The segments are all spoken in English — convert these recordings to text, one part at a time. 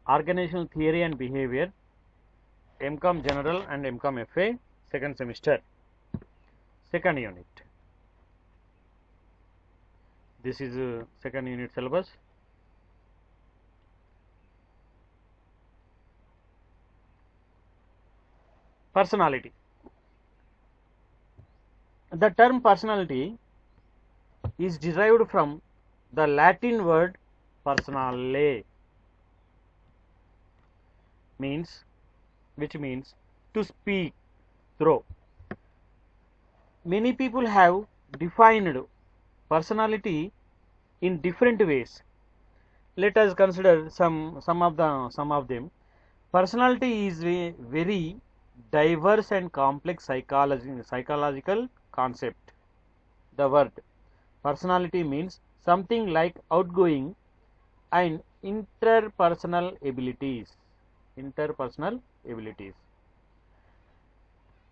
Organizational Theory and Behavior, MCOM General and MCOM FA, second semester, second unit. This is second unit syllabus. Personality. The term personality is derived from the Latin word personale, which means to speak through. Many people have defined personality in different ways. Let us consider some of them. Personality is a very diverse and complex psychological concept. The word personality means something like outgoing and interpersonal abilities.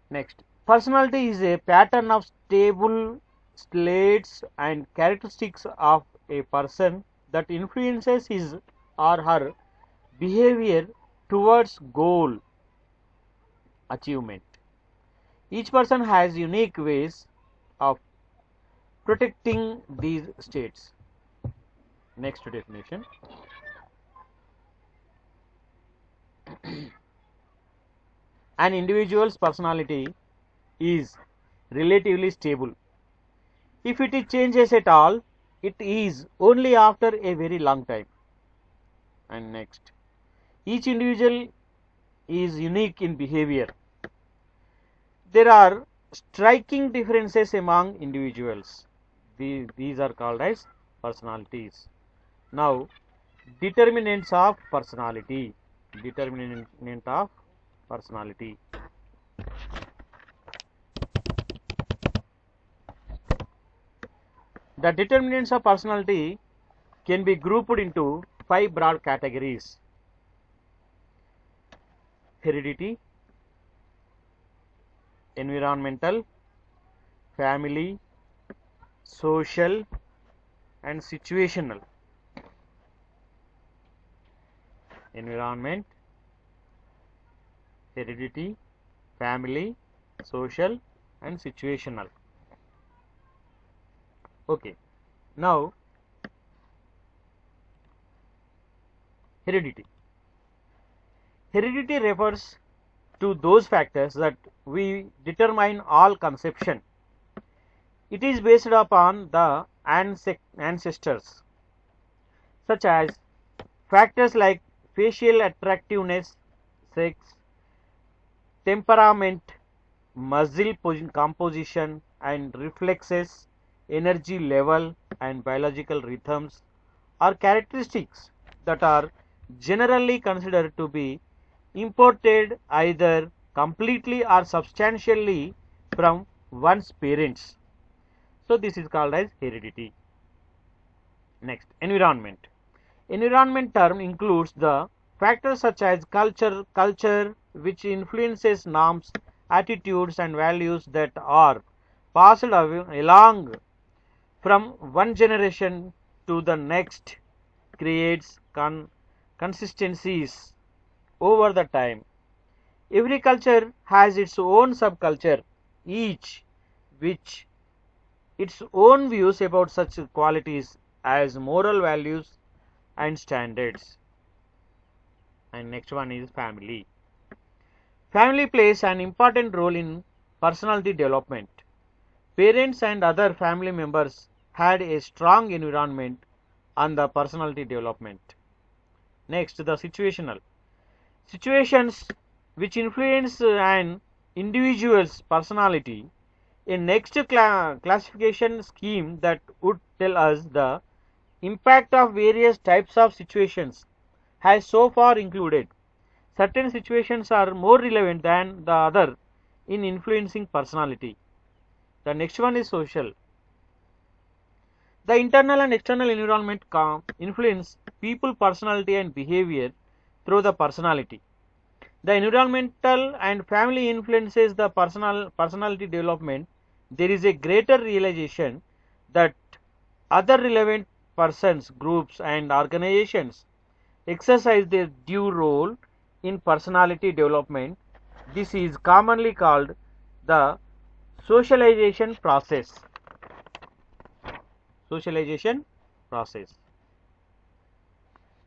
Next, personality is a pattern of stable traits and characteristics of a person that influences his or her behavior towards goal achievement. Each person has unique ways of protecting these states. Next definition. An individual's personality is relatively stable. If it changes at all, it is only after a very long time. And next, each individual is unique in behavior. There are striking differences among individuals. These are called as personalities. Now, determinants of personality. Determinant of personality. The determinants of personality can be grouped into 5 broad categories: heredity, environmental, family, social, and situational. Environment, heredity, family, social, and situational. Okay, now heredity. Heredity refers to those factors that we determine all conception. It is based upon the ancestors, such as factors like facial attractiveness, sex, temperament, muscle composition and reflexes, energy level, and biological rhythms are characteristics that are generally considered to be imported either completely or substantially from one's parents. So this is called as heredity. Next, environment. Environment term includes the factors such as culture which influences norms, attitudes, and values that are passed along from one generation to the next, creates consistencies over the time. Every culture has its own subculture, each which its own views about such qualities as moral values and standards. And next one is family. Family plays an important role in personality development. Parents and other family members had a strong environment on the personality development. Next, the situational. Situations which influence an individual's personality. A next classification scheme that would tell us the impact of various types of situations has so far included. Certain situations are more relevant than the other in influencing personality. The next one is social. The internal and external environment influence people personality and behavior through the personality. The environmental and family influences the personality development. There is a greater realization that other relevant persons, groups, and organizations exercise their due role in personality development. This is commonly called the socialization process. Socialization process.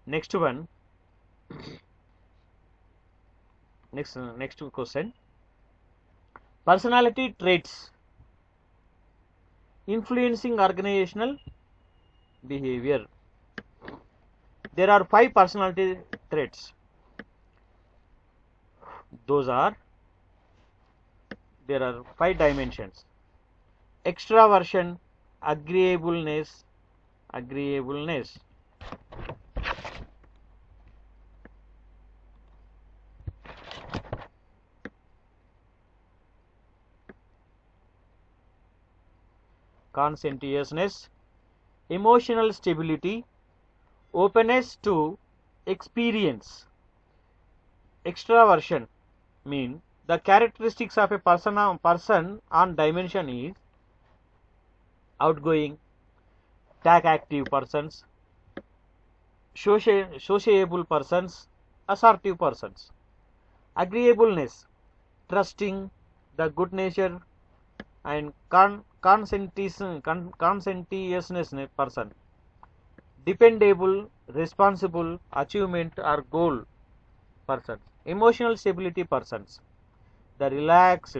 Next one. Next question. Personality traits influencing organizational behavior. There are 5 personality traits. Those are, there are 5 dimensions: extraversion, agreeableness, conscientiousness, emotional stability, openness to experience. Extraversion mean the characteristics of a person on dimension is outgoing, tag active persons, sociable persons, assertive persons. Agreeableness, trusting, the good nature and conscientiousness person. Dependable, responsible, achievement or goal persons. Emotional stability persons, the relaxed,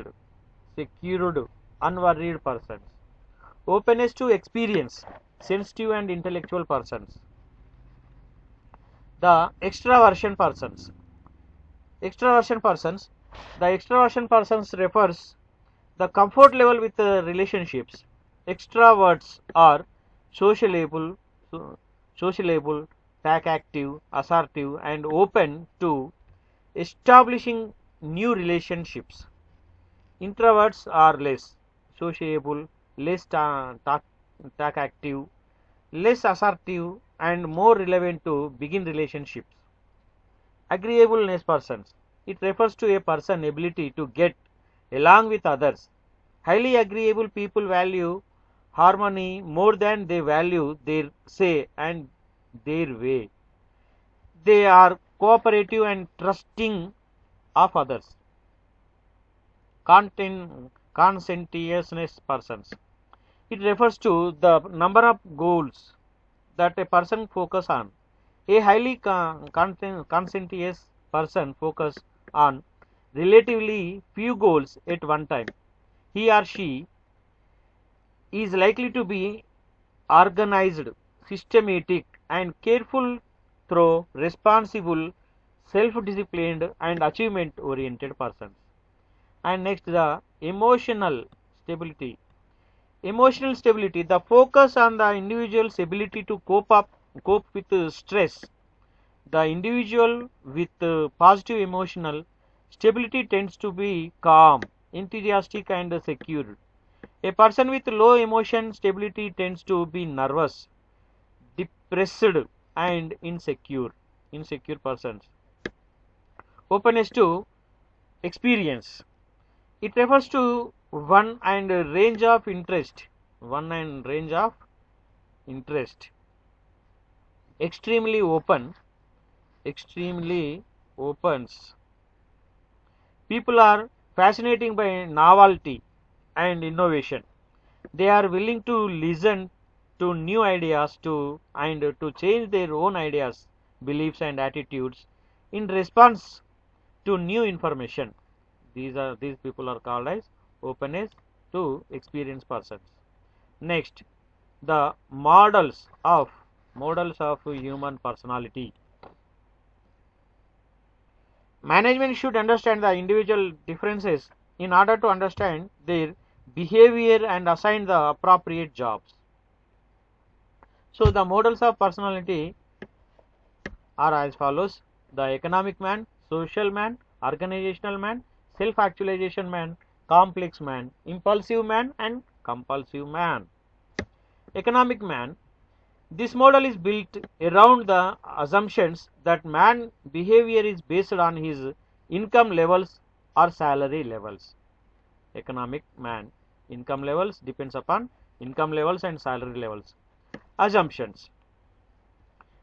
secured, unworried persons. Openness to experience, sensitive and intellectual persons. The extraversion persons. Extraversion persons. The extraversion persons refers the comfort level with relationships. Extroverts are sociable, tag active, assertive, and open to establishing new relationships. Introverts are less sociable, less tag active, less assertive, and more relevant to begin relationships. Agreeableness persons. It refers to a person's ability to get along with others. Highly agreeable people value harmony more than they value their say and their way. They are cooperative and trusting of others. Conscientiousness persons. It refers to the number of goals that a person focus on. A highly conscientious person focus on relatively few goals at one time. He or she is likely to be organized, systematic, and careful through responsible, self-disciplined, and achievement-oriented persons. And next, the emotional stability. Emotional stability, the focus on the individual's ability to cope with stress. The individual with positive emotional stability tends to be calm, enthusiastic, and secure. A person with low emotion stability tends to be nervous, depressed, and insecure. Insecure persons. Openness to experience. It refers to one and range of interest. Extremely open. Extremely opens. People are fascinating by novelty and innovation. They are willing to listen to new ideas and to change their own ideas, beliefs and attitudes in response to new information. These people are called as openness to experience persons. Next, the models of human personality. Management should understand the individual differences in order to understand their behavior and assign the appropriate jobs. So the models of personality are as follows: the economic man, social man, organizational man, self-actualization man, complex man, impulsive man, and compulsive man. Economic man. This model is built around the assumptions that man behavior is based on his income levels or salary levels. Economic man. Income levels depends upon income levels and salary levels. Assumptions.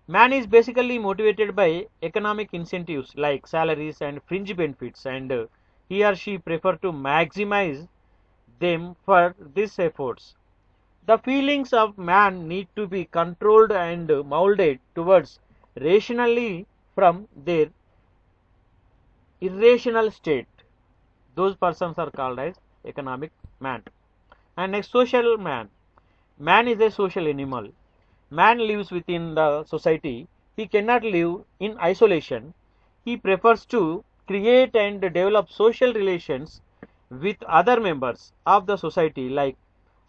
Man is basically motivated by economic incentives like salaries and fringe benefits, and he or she prefer to maximize them for these efforts. The feelings of man need to be controlled and molded towards rationally from their irrational state. Those persons are called as economic man. And next, social man. Man is a social animal. Man lives within the society. He cannot live in isolation. He prefers to create and develop social relations with other members of the society like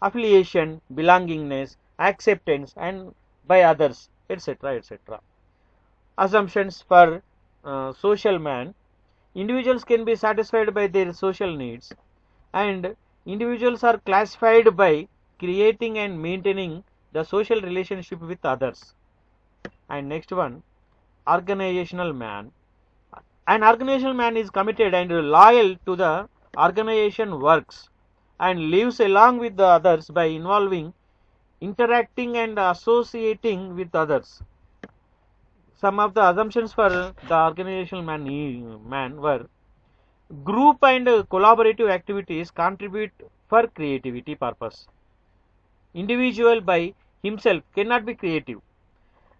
affiliation, belongingness, acceptance, and by others, etc. etc. Assumptions for social man. Individuals can be satisfied by their social needs, and individuals are classified by creating and maintaining the social relationship with others. And next one, organizational man. An organizational man is committed and loyal to the organization works and lives along with the others by involving, interacting and associating with others. Some of the assumptions for the organizational man were group and collaborative activities contribute for creativity purpose. Individual by himself cannot be creative.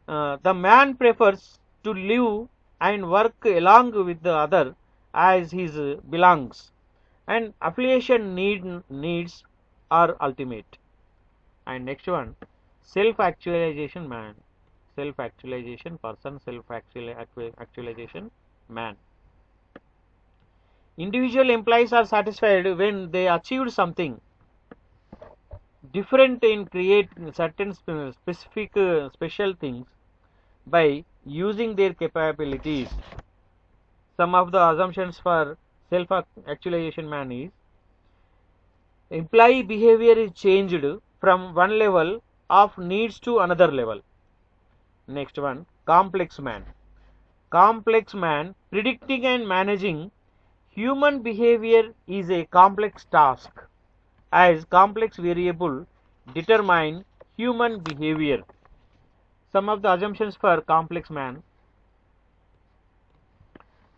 The man prefers to live and work along with the other as his belongs, and affiliation needs are ultimate. And next one, self actualization man. Self actualization person, self actualization man. Individual employees are satisfied when they achieved something different in create certain specific special things by using their capabilities. Some of the assumptions for self actualization man is employee behavior is changed from one level of needs to another level. Next one, complex man. Complex man, predicting and managing human behavior is a complex task, as complex variable determine human behavior. Some of the assumptions for complex man.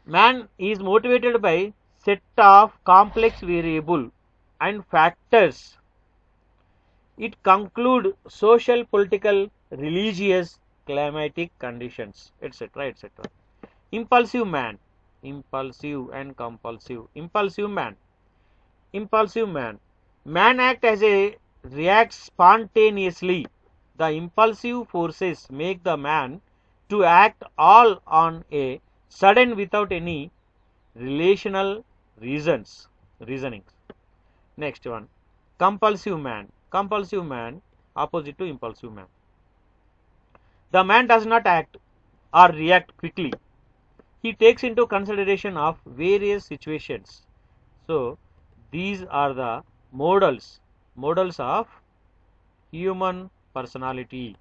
Man is motivated by set of complex variable and factors. It conclude social, political, religious, climatic conditions, etc. etc. Impulsive man. Impulsive and compulsive. Impulsive man. Impulsive man. Man act as a reacts spontaneously. The impulsive forces make the man to act all on a sudden without any relational reasonings. Next one, compulsive man. Compulsive man, opposite to impulsive man. The man does not act or react quickly. He takes into consideration of various situations. So these are the models of human personality.